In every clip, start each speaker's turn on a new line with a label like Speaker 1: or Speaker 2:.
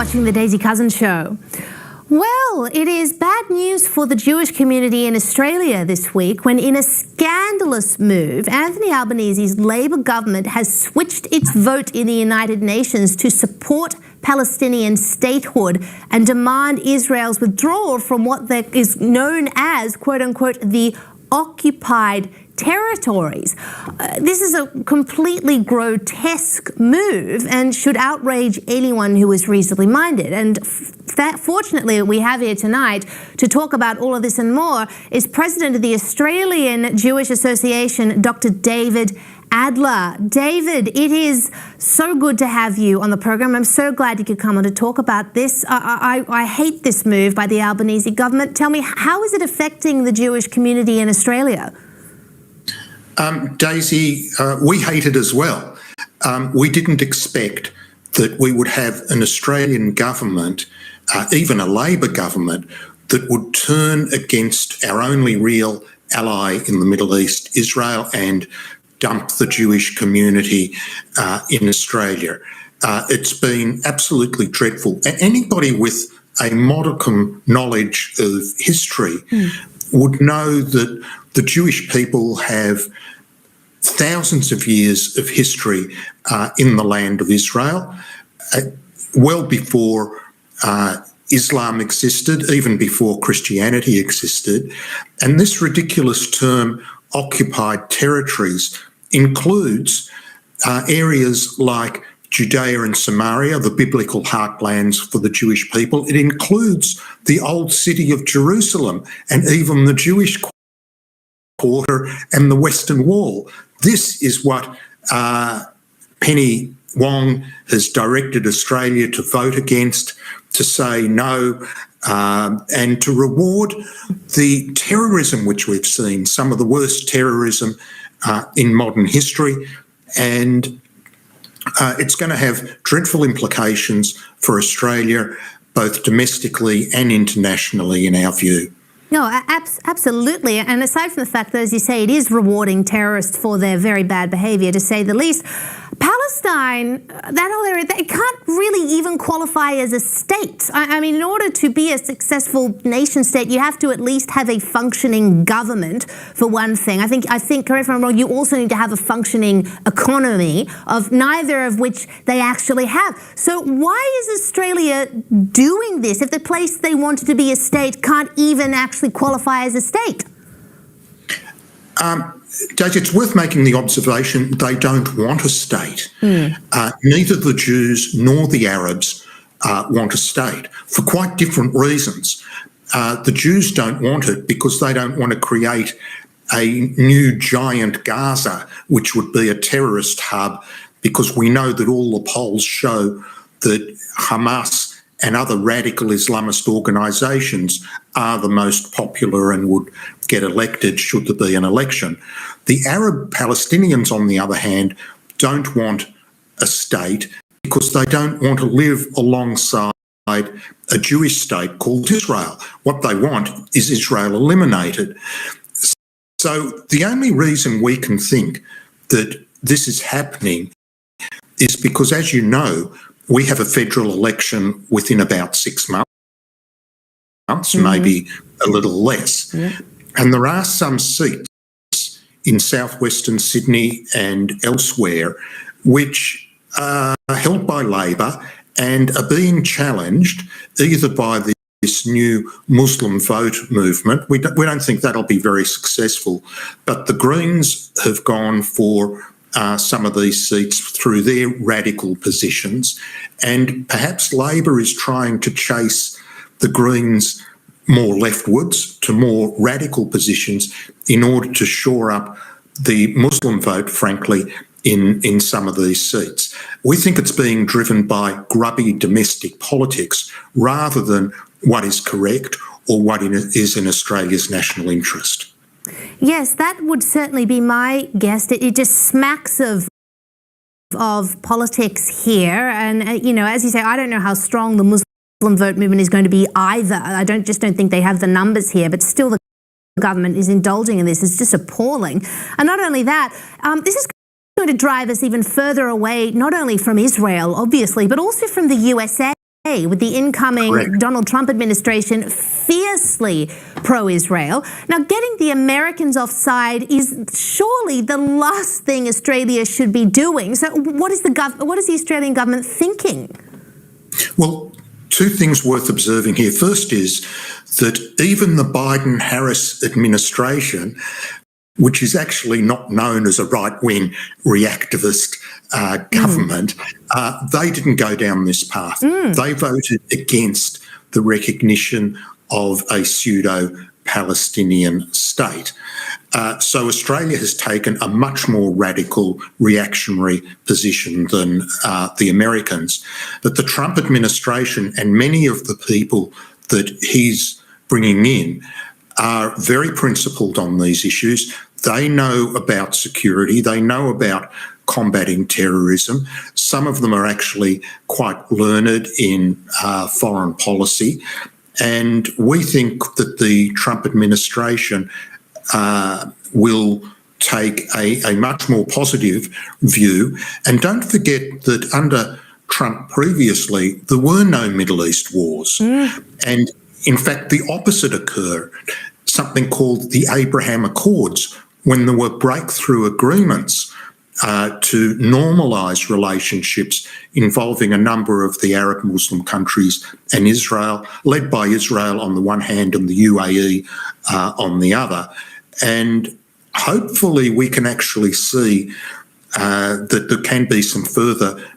Speaker 1: watching the Daisy Cousens Show. Well, it is bad news for the Jewish community in Australia this week when, in a scandalous move, Anthony Albanese's Labor government has switched its vote in the United Nations to support Palestinian statehood and demand Israel's withdrawal from what is known as, quote-unquote, the occupied territories. This is a completely grotesque move and should outrage anyone who is reasonably minded. And fortunately, what we have here tonight to talk about all of this and more is President of the Australian Jewish Association, Dr. David Adler. David, it is so good to have you on the program. I'm so glad you could come on to talk about this. I hate this move by the Albanese government. Tell me, how is it affecting the Jewish community in Australia?
Speaker 2: Daisy, we hate it as well. We didn't expect that we would have an Australian government, even a Labor government, that would turn against our only real ally in the Middle East, Israel, and dump the Jewish community in Australia. It's been absolutely dreadful. Anybody with a modicum knowledge of history would know that the Jewish people have thousands of years of history in the land of Israel, well before Islam existed, even before Christianity existed. And this ridiculous term, occupied territories, includes areas like Judea and Samaria, the biblical heartlands for the Jewish people. It includes the old city of Jerusalem and even the Jewish quarter and the Western Wall. This is what Penny Wong has directed Australia to vote against, to say no, and to reward the terrorism which we've seen, some of the worst terrorism in modern history. And it's going to have dreadful implications for Australia, both domestically and internationally, in our view.
Speaker 1: No, absolutely. And aside from the fact that, as you say, it is rewarding terrorists for their very bad behaviour, to say the least, Palestine, that whole area, it can't really even qualify as a state. I mean, in order to be a successful nation state, you have to at least have a functioning government, for one thing. I think, correct me if I'm wrong, you also need to have a functioning economy, of neither of which they actually have. So why is Australia doing this if the place they wanted to be a state can't even actually qualify as a state?
Speaker 2: Daisy, it's worth making the observation they don't want a state. Neither the Jews nor the Arabs want a state, for quite different reasons. The Jews don't want it because they don't want to create a new giant Gaza, which would be a terrorist hub, because we know that all the polls show that Hamas and other radical Islamist organisations are the most popular and would get elected should there be an election. The Arab Palestinians, on the other hand, don't want a state because they don't want to live alongside a Jewish state called Israel. What they want is Israel eliminated. So the only reason we can think that this is happening is because, as you know, we have a federal election within about 6 months, maybe a little less. And there are some seats in southwestern Sydney and elsewhere which are held by Labor and are being challenged either by this new Muslim vote movement. We don't think that'll be very successful, but the Greens have gone for some of these seats through their radical positions, and perhaps Labor is trying to chase the Greens more leftwards to more radical positions in order to shore up the Muslim vote, frankly, in some of these seats. We think it's being driven by grubby domestic politics rather than what is correct or what is in Australia's national interest.
Speaker 1: Yes, that would certainly be my guess. It just smacks of politics here. And, you know, as you say, I don't know how strong the Muslim vote movement is going to be either. I don't think they have the numbers here, but still the government is indulging in this. It's just appalling. And not only that, this is going to drive us even further away, not only from Israel, obviously, but also from the USA. with the incoming
Speaker 2: Correct.
Speaker 1: Donald Trump administration fiercely pro-Israel. Now, getting the Americans offside is surely the last thing Australia should be doing. So what is the Australian government thinking?
Speaker 2: Well, two things worth observing here. First is that even the Biden-Harris administration, which is actually not known as a right-wing reactivist government, they didn't go down this path. They voted against the recognition of a pseudo-Palestinian state. So Australia has taken a much more radical reactionary position than the Americans. But the Trump administration and many of the people that he's bringing in are very principled on these issues. They know about security. They know about combating terrorism. Some of them are actually quite learned in foreign policy. And we think that the Trump administration will take a much more positive view. And don't forget that under Trump previously, there were no Middle East wars. And in fact, the opposite occurred, something called the Abraham Accords, when there were breakthrough agreements to normalise relationships involving a number of the Arab Muslim countries and Israel, led by Israel on the one hand and the UAE on the other. And hopefully we can actually see that there can be some further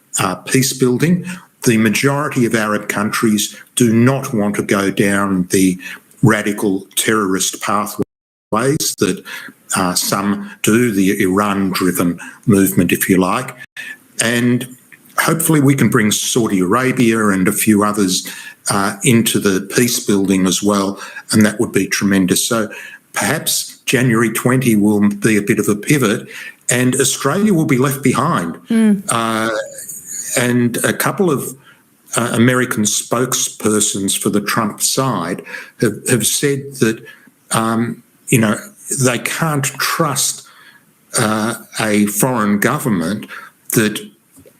Speaker 2: peace building. The majority of Arab countries do not want to go down the radical terrorist pathways that some do, the Iran-driven movement, if you like. And hopefully we can bring Saudi Arabia and a few others into the peace building as well, and that would be tremendous. So perhaps January 20 will be a bit of a pivot and Australia will be left behind. And a couple of American spokespersons for the Trump side have said that, they can't trust a foreign government that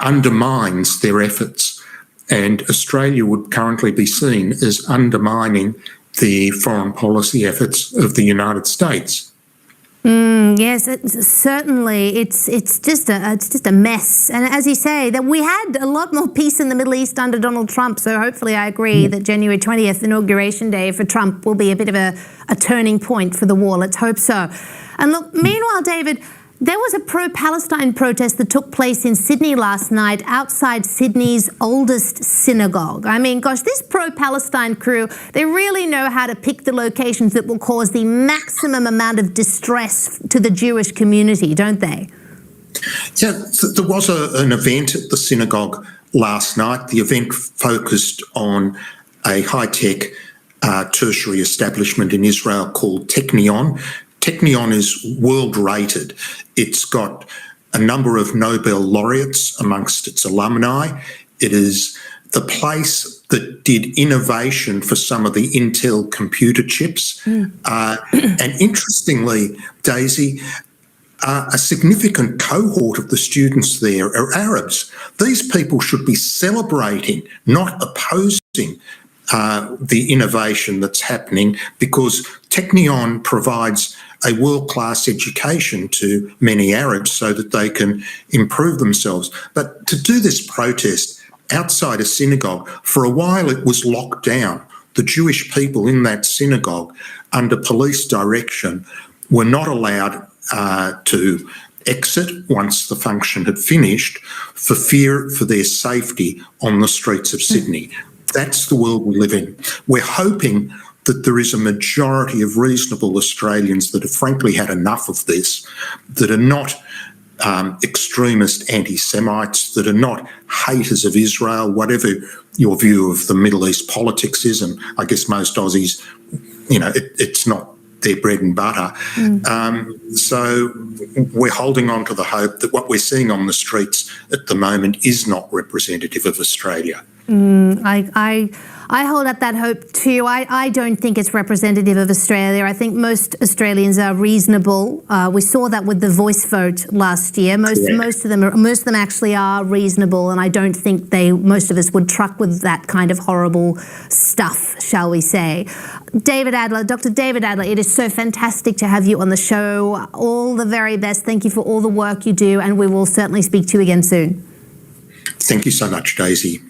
Speaker 2: undermines their efforts. And Australia would currently be seen as undermining the foreign policy efforts of the United States.
Speaker 1: Yes, certainly. It's just a mess. And as you say, that we had a lot more peace in the Middle East under Donald Trump. So hopefully I agree that January 20th, Inauguration Day for Trump, will be a bit of a turning point for the war. Let's hope so. And look, meanwhile, David, there was a pro-Palestine protest that took place in Sydney last night outside Sydney's oldest synagogue. I mean, gosh, this pro-Palestine crew, they really know how to pick the locations that will cause the maximum amount of distress to the Jewish community, don't they?
Speaker 2: Yeah, there was an event at the synagogue last night. The event focused on a high-tech tertiary establishment in Israel called Technion. Technion is world-rated. It's got a number of Nobel laureates amongst its alumni. It is the place that did innovation for some of the Intel computer chips. And interestingly, Daisy, a significant cohort of the students there are Arabs. These people should be celebrating, not opposing the innovation that's happening, because Technion provides a world-class education to many Arabs so that they can improve themselves. But to do this protest outside a synagogue, for a while it was locked down. The Jewish people in that synagogue, under police direction, were not allowed to exit once the function had finished for fear for their safety on the streets of Sydney. That's the world we live in. We're hoping that there is a majority of reasonable Australians that have frankly had enough of this, that are not extremist anti-Semites, that are not haters of Israel, whatever your view of the Middle East politics is. And I guess most Aussies, it's not their bread and butter. So we're holding on to the hope that what we're seeing on the streets at the moment is not representative of Australia.
Speaker 1: I hold up that hope too. I don't think it's representative of Australia. I think most Australians are reasonable. We saw that with the voice vote last year. Most of them actually are reasonable, and I don't think most of us would truck with that kind of horrible stuff, shall we say. David Adler, Dr. David Adler, it is so fantastic to have you on the show. All the very best. Thank you for all the work you do, and we will certainly speak to you again soon.
Speaker 2: Thank you so much, Daisy.